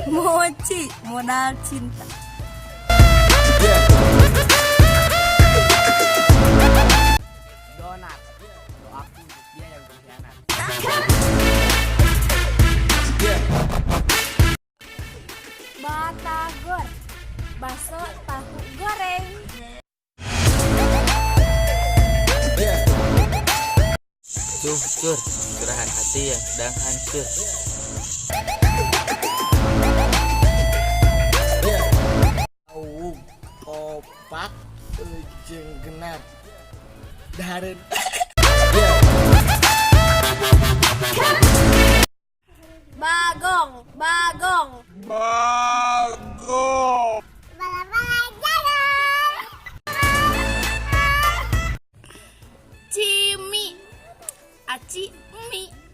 Mochi, modal cinta. Donat, doaku untuk dia yang berkhianat. Batagor, bakso tahu goreng. Cur, curahan hati yang sedang hancur. Aung, opak, jeung genap. Dahareun. Bagong, bagong. Cimi, aci, mie.